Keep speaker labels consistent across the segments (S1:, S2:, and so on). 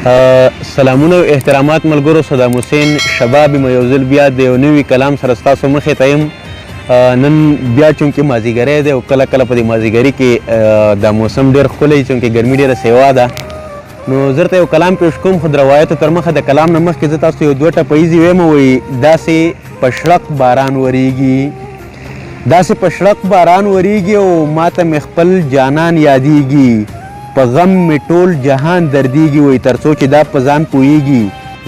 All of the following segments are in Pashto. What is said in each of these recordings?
S1: سلامونه او احترامات ملګرو، صدام حسین شباب یم یو ځل بیا د یو نوي کلام سره ستاسو مخې ته یم. نن بیا چونکې مازدیګری دی او کله کله په دې مازدیګري کې دا موسم ډېر ښکلی چونکې ګرمي ډېره سیوا ده. نو زه درته یو کلام پیش کوم، خو د روایتو تر مخه د کلام نه مخکې زه تاسو یو دوه ټپهیزې ویم. وایي داسې په شړق باران وریږي، داسې په شړق باران وریږي او ماته مې خپل جانان یادیږي، په غم مې ټول جهان دردیږي. وایي تر څو چې دا په ځان پوهیږي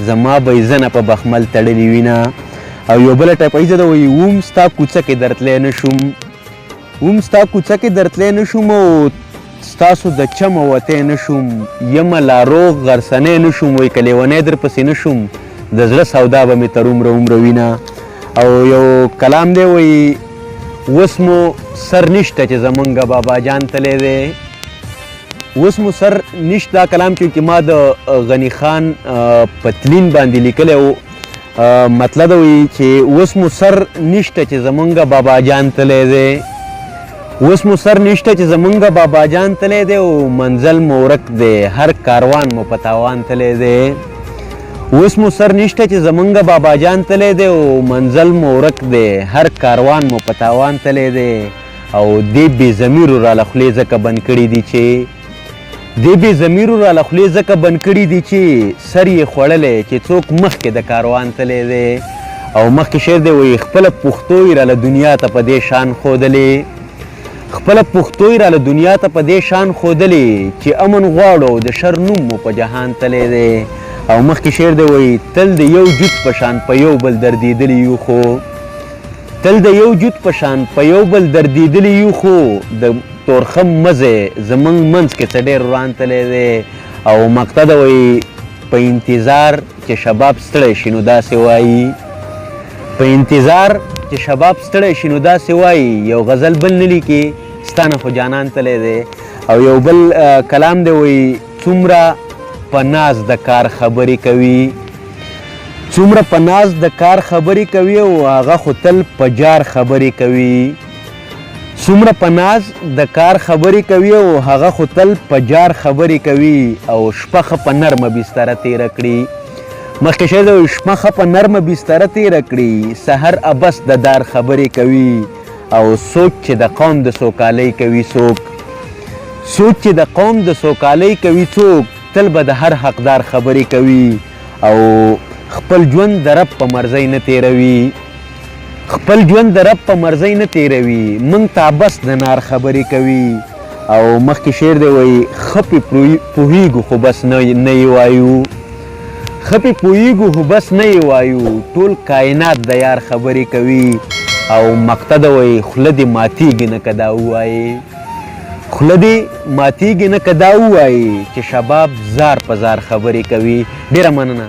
S1: زما به یې زنه په بخمل تړلې وینه. او یو بله ټپهیزه ده، وایي وم ستا کوڅه کې درتلی نه شوم، وم ستا کوڅه کې درتلی نه شوم او ستاسو د چمه وتی نه شوم، یمه لا روغ غرسنی نه شوم. وایي که لیونی درپسې نه شوم د زړه سودا به مې تر عمره عمره وینه. او یو کلام دی، وایي اوس مو سر نشته چې زمونږ بابا جان تلی دی، اوس مو سر نشته. دا کلام چونکې ما د غني خان پتلین باندې لیکلی و. مطلب وایي چې اوس مو سر نشته چې زمونږ بابا جان تلی دی، اوس مو سر نشته چې زمونږ بابا جان تلی دی او منزل مو ورک دی، هر کاروان مو په تاوان تلی دی. اوس مو سر نشته چې زمونږ بابا جان تلی دی او منزل مو ورک دی، هر کاروان مو په تاوان تلی دی. او دې بې ضمیرو راله خولې ځکه بند کړي دي چې دې بې ضمیرو راله خولې ځکه بند کړي دي چې سر یې خوړلی چې څوک مخکې د کاروان تلی دی. او مخکې شعر دی، وایي خپله پښتو یې راله دنیا ته په دې شان ښودلې، خپله پښتو یې راله دنیا ته په دې شان ښودلې چې امن غواړو او د شر نوم مو په جهان تلی دی. او مخکې شعر دی، وایي تل د یو جوت په شان په یو بل دردېدلي یو، خو تل د یو جوت په شان په یو بل دردېدلي یو، خو د تورخم مزی زمونږ منځ کې څه ډېر وران تلی دی. او مقطع ده، وایي په انتظار چې شباب ستړی شي نو داسې وایي، په انتظار چې شباب ستړی شي نو داسې وایي، یو غزل بل نه لیکي ستا نه خو جانان تلی دی. او یو بل کلام دی، وایي څومره په ناز د کار خبرې کوي، څومره په ناز د کار خبرې کوي او هغه خو تل په جار خبرې کوي، څومره په ناز د کار خبرې کوي او هغه خو تل په جار خبرې کوي. او شپه ښه په نرمه بستره تېره کړي، مخکې شعر دی، شپه ښه په نرمه بستره تېره کړي، سحر ابس د دار خبرې کوي. او سوچ چې د قوم د سوکالۍ کوي څوک، سوچ چې د قوم د سوکالۍ کوي څوک، تل به د هر حقدار خبرې کوي. او خپل ژوند د رب په مرضۍ نه تېروي، خپل ژوند د رب په مرضۍ نه تېروي، موږ ته بس د نار خبرې کوي. او مخکې شعر دی، وایي ښه پې پوهېږو خو بس نه یې وایو، ښه پې پوهېږو خو بس نه یې وایو، ټول کائنات د یار خبرې کوي. او مقطع ده، وایي خوله دې ماتېږي نه که دا ووایې، خوله دې ماتېږي نه که دا ووایې چې شباب زار په زار خبرې کوي. ډېره مننه.